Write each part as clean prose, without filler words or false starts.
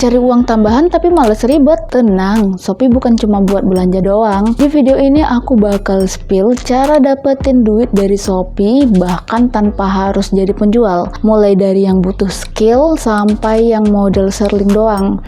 Cari uang tambahan tapi males ribet? Tenang, Shopee bukan cuma buat belanja doang. Di video ini aku bakal spill cara dapetin duit dari Shopee bahkan tanpa harus jadi penjual. Mulai dari yang butuh skill sampai yang modal searling doang.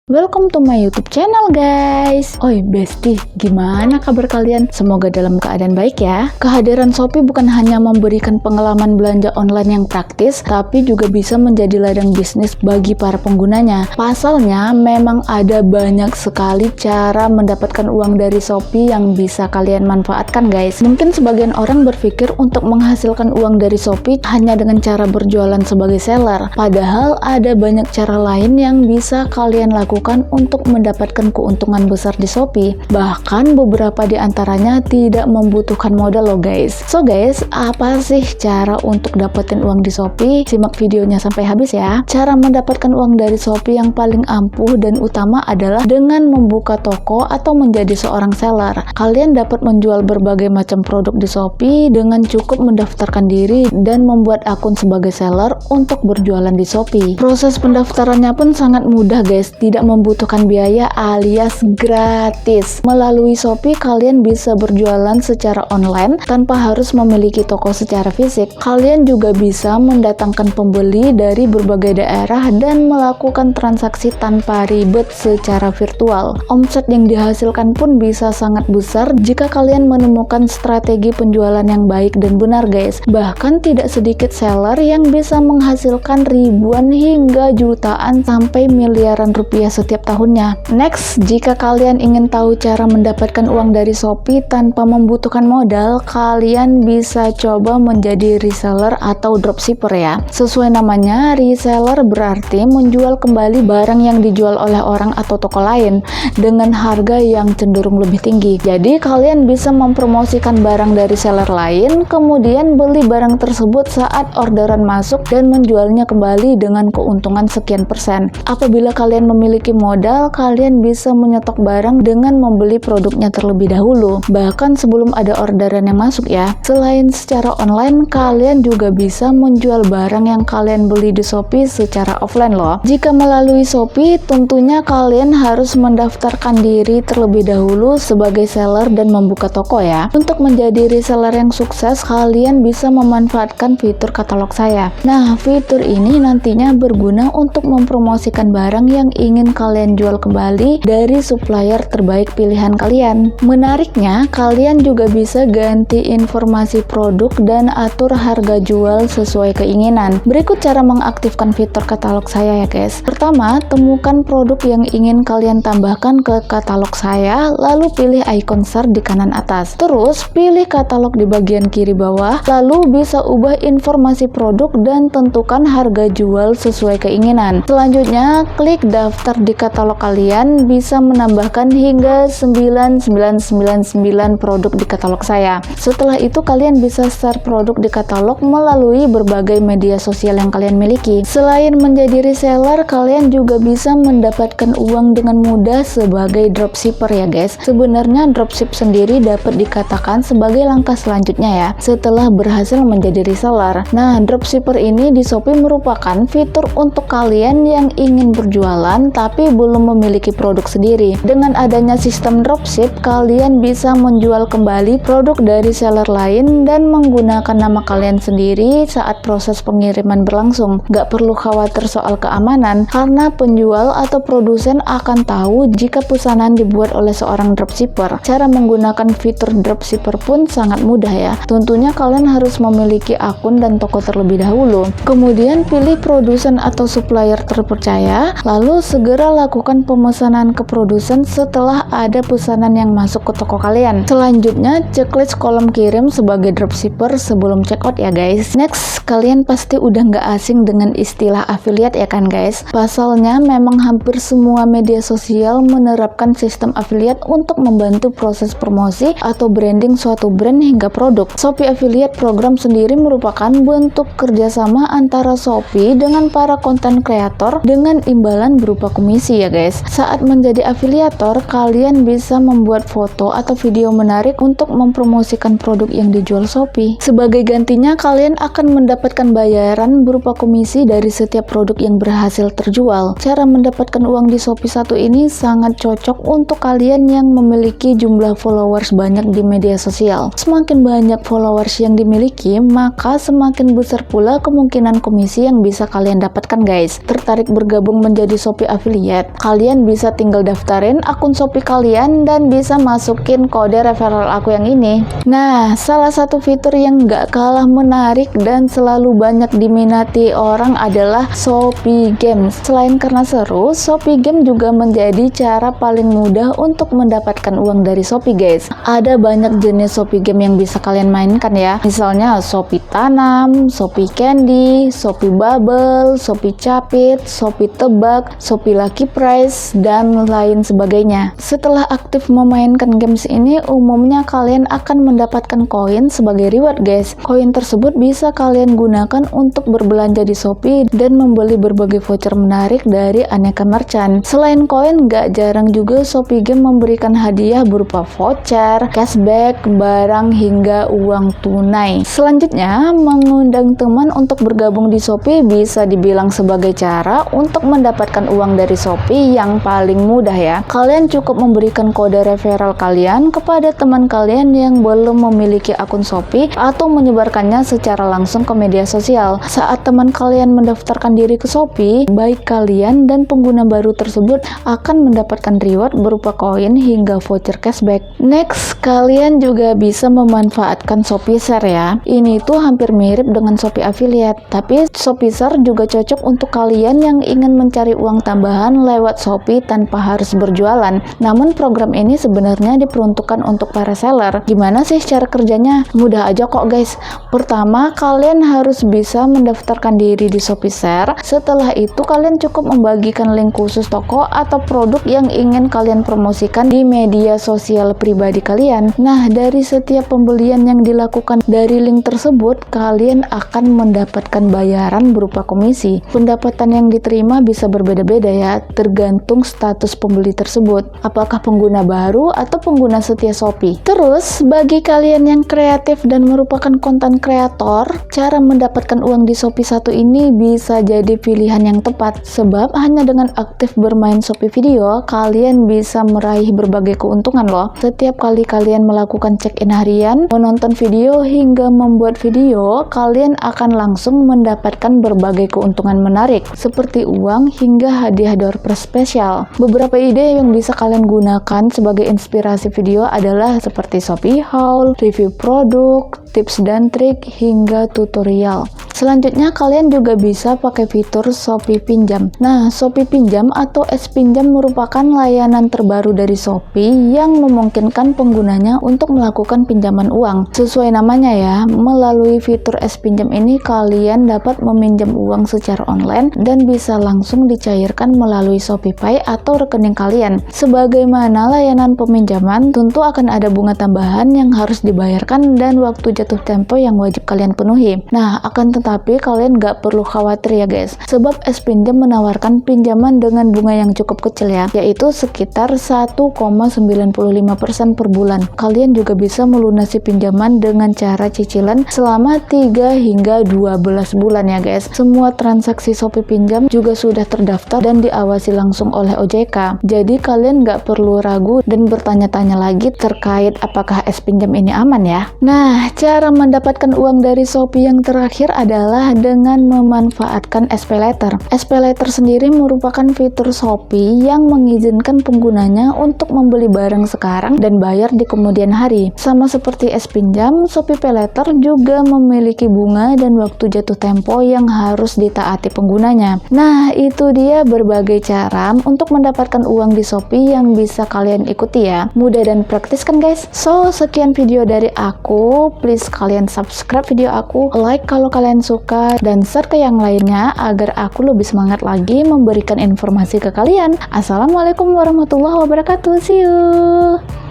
Welcome to my YouTube channel guys. Oi bestie, gimana kabar kalian? Semoga dalam keadaan baik ya. Kehadiran Shopee bukan hanya memberikan pengalaman belanja online yang praktis, tapi juga bisa menjadi ladang bisnis bagi para penggunanya. Pasalnya, memang ada banyak sekali cara mendapatkan uang dari Shopee yang bisa kalian manfaatkan guys. Mungkin sebagian orang berpikir untuk menghasilkan uang dari Shopee hanya dengan cara berjualan sebagai seller. Padahal ada banyak cara lain yang bisa kalian lakukan untuk mendapatkan keuntungan besar di Shopee. Bahkan beberapa di antaranya tidak membutuhkan modal loh guys. So guys, apa sih cara untuk dapetin uang di Shopee? Simak videonya sampai habis ya. Cara mendapatkan uang dari Shopee yang paling ampuh dan utama adalah dengan membuka toko atau menjadi seorang seller. Kalian dapat menjual berbagai macam produk di Shopee dengan cukup mendaftarkan diri dan membuat akun sebagai seller untuk berjualan di Shopee. Proses pendaftarannya pun sangat mudah guys, tidak membutuhkan biaya alias gratis. Melalui Shopee kalian bisa berjualan secara online tanpa harus memiliki toko secara fisik. Kalian juga bisa mendatangkan pembeli dari berbagai daerah dan melakukan transaksi tanpa ribet secara virtual. Omset yang dihasilkan pun bisa sangat besar jika kalian menemukan strategi penjualan yang baik dan benar guys. Bahkan tidak sedikit seller yang bisa menghasilkan ribuan hingga jutaan sampai miliaran rupiah setiap tahunnya. Next, jika kalian ingin tahu cara mendapatkan uang dari Shopee tanpa membutuhkan modal, kalian bisa coba menjadi reseller atau dropshipper ya. Sesuai namanya, reseller berarti menjual kembali barang yang dijual oleh orang atau toko lain dengan harga yang cenderung lebih tinggi. Jadi kalian bisa mempromosikan barang dari seller lain, kemudian beli barang tersebut saat orderan masuk dan menjualnya kembali dengan keuntungan sekian persen. Apabila kalian memiliki modal, kalian bisa menyetok barang dengan membeli produknya terlebih dahulu, bahkan sebelum ada orderan yang masuk ya. Selain secara online, kalian juga bisa menjual barang yang kalian beli di Shopee secara offline loh. Jika melalui Shopee, tentunya kalian harus mendaftarkan diri terlebih dahulu sebagai seller dan membuka toko ya. Untuk menjadi reseller yang sukses, kalian bisa memanfaatkan fitur katalog saya. Nah, fitur ini nantinya berguna untuk mempromosikan barang yang ingin kalian jual kembali dari supplier terbaik pilihan kalian. Menariknya, kalian juga bisa ganti informasi produk dan atur harga jual sesuai keinginan. Berikut cara mengaktifkan fitur katalog saya ya guys. Pertama, temukan produk yang ingin kalian tambahkan ke katalog saya, lalu pilih icon start di kanan atas. Terus, pilih katalog di bagian kiri bawah, lalu bisa ubah informasi produk dan tentukan harga jual sesuai keinginan. Selanjutnya, klik daftar di katalog kalian, bisa menambahkan hingga 9999 produk di katalog saya. Setelah itu kalian bisa share produk di katalog melalui berbagai media sosial yang kalian miliki. Selain menjadi reseller, kalian juga bisa mendapatkan uang dengan mudah sebagai dropshipper ya guys. Sebenarnya dropship sendiri dapat dikatakan sebagai langkah selanjutnya ya, setelah berhasil menjadi reseller. Nah, dropshipper ini di Shopee merupakan fitur untuk kalian yang ingin berjualan tapi belum memiliki produk sendiri. Dengan adanya sistem dropship, kalian bisa menjual kembali produk dari seller lain dan menggunakan nama kalian sendiri saat proses pengiriman berlangsung. Gak perlu khawatir soal keamanan, karena penjual atau produsen akan tahu jika pesanan dibuat oleh seorang dropshipper. Cara menggunakan fitur dropshipper pun sangat mudah ya. Tentunya kalian harus memiliki akun dan toko terlebih dahulu. Kemudian pilih produsen atau supplier terpercaya, lalu segera lakukan pemesanan ke produsen setelah ada pesanan yang masuk ke toko kalian. Selanjutnya, checklist kolom kirim sebagai dropshipper sebelum checkout ya guys. Next, kalian pasti udah nggak asing dengan istilah affiliate ya kan guys. Pasalnya memang hampir semua media sosial menerapkan sistem affiliate untuk membantu proses promosi atau branding suatu brand hingga produk. Shopee Affiliate Program sendiri merupakan bentuk kerjasama antara Shopee dengan para konten kreator dengan imbalan berupa komisi komisi ya guys. Saat menjadi afiliator, kalian bisa membuat foto atau video menarik untuk mempromosikan produk yang dijual Shopee. Sebagai gantinya, kalian akan mendapatkan bayaran berupa komisi dari setiap produk yang berhasil terjual. Cara mendapatkan uang di Shopee satu ini sangat cocok untuk kalian yang memiliki jumlah followers banyak di media sosial. Semakin banyak followers yang dimiliki, maka semakin besar pula kemungkinan komisi yang bisa kalian dapatkan guys. Tertarik bergabung menjadi Shopee Affiliate? Kalian bisa tinggal daftarin akun Shopee kalian dan bisa masukin kode referral aku yang ini. Nah, salah satu fitur yang gak kalah menarik dan selalu banyak diminati orang adalah Shopee Games. Selain karena seru, Shopee Game juga menjadi cara paling mudah untuk mendapatkan uang dari Shopee guys. Ada banyak jenis Shopee Game yang bisa kalian mainkan ya. Misalnya Shopee Tanam, Shopee Candy, Shopee Bubble, Shopee Capit, Shopee Tebak, Shopee Lucky Prize, dan lain sebagainya. Setelah aktif memainkan games ini, umumnya kalian akan mendapatkan koin sebagai reward guys. Koin tersebut bisa kalian gunakan untuk berbelanja di Shopee dan membeli berbagai voucher menarik dari aneka merchant. Selain koin, gak jarang juga Shopee Game memberikan hadiah berupa voucher, cashback, barang, hingga uang tunai. Selanjutnya, mengundang teman untuk bergabung di Shopee bisa dibilang sebagai cara untuk mendapatkan uang dari Shopee yang paling mudah ya. Kalian cukup memberikan kode referral kalian kepada teman kalian yang belum memiliki akun Shopee atau menyebarkannya secara langsung ke media sosial. Saat teman kalian mendaftarkan diri ke Shopee, baik kalian dan pengguna baru tersebut akan mendapatkan reward berupa koin hingga voucher cashback. Next, kalian juga bisa memanfaatkan Shopee Share ya. Ini tuh hampir mirip dengan Shopee Affiliate, tapi Shopee Share juga cocok untuk kalian yang ingin mencari uang tambahan lewat Shopee tanpa harus berjualan. Namun program ini sebenarnya diperuntukkan untuk para seller. Gimana sih cara kerjanya? Mudah aja kok guys. Pertama, kalian harus bisa mendaftarkan diri di Shopee Share. Setelah itu kalian cukup membagikan link khusus toko atau produk yang ingin kalian promosikan di media sosial pribadi kalian. Nah, dari setiap pembelian yang dilakukan dari link tersebut, kalian akan mendapatkan bayaran berupa komisi. Pendapatan yang diterima bisa berbeda-beda ya, tergantung status pembeli tersebut, apakah pengguna baru atau pengguna setia Shopee. Terus, bagi kalian yang kreatif dan merupakan konten kreator, cara mendapatkan uang di Shopee satu ini bisa jadi pilihan yang tepat, sebab hanya dengan aktif bermain Shopee Video, kalian bisa meraih berbagai keuntungan loh. Setiap kali kalian melakukan check-in harian, menonton video, hingga membuat video, kalian akan langsung mendapatkan berbagai keuntungan menarik, seperti uang hingga hadiah door prize spesial. Beberapa ide yang bisa kalian gunakan sebagai inspirasi video adalah seperti Shopee haul, review produk, tips dan trik, hingga tutorial. Selanjutnya, kalian juga bisa pakai fitur Shopee Pinjam. Nah, Shopee Pinjam atau S-Pinjam merupakan layanan terbaru dari Shopee yang memungkinkan penggunanya untuk melakukan pinjaman uang. Sesuai namanya ya, melalui fitur S-Pinjam ini kalian dapat meminjam uang secara online dan bisa langsung dicairkan melalui ShopeePay atau rekening kalian. Sebagaimana layanan peminjaman, tentu akan ada bunga tambahan yang harus dibayarkan dan waktu jatuh tempo yang wajib kalian penuhi. Nah, akan tetapi kalian gak perlu khawatir ya guys, sebab S-Pinjam menawarkan pinjaman dengan bunga yang cukup kecil ya, yaitu sekitar 1,95% per bulan. Kalian juga bisa melunasi pinjaman dengan cara cicilan selama 3 hingga 12 bulan ya guys. Semua transaksi Shopee Pinjam juga sudah terdaftar dan diawasi langsung oleh OJK. Jadi kalian gak perlu ragu dan bertanya-tanya lagi terkait apakah S-Pinjam ini aman ya. Nah, cara mendapatkan uang dari Shopee yang terakhir adalah dengan memanfaatkan SPayLater. SPayLater sendiri merupakan fitur Shopee yang mengizinkan penggunanya untuk membeli barang sekarang dan bayar di kemudian hari. Sama seperti S-Pinjam, Shopee PayLater juga memiliki bunga dan waktu jatuh tempo yang harus ditaati penggunanya. Nah, itu dia berbagai cara untuk mendapatkan uang di Shopee yang bisa kalian ikuti ya. Mudah dan praktis kan guys? So, sekian video dari aku. Please kalian subscribe video aku, like kalau kalian suka, dan share ke yang lainnya agar aku lebih semangat lagi memberikan informasi ke kalian. Assalamualaikum warahmatullahi wabarakatuh. See you.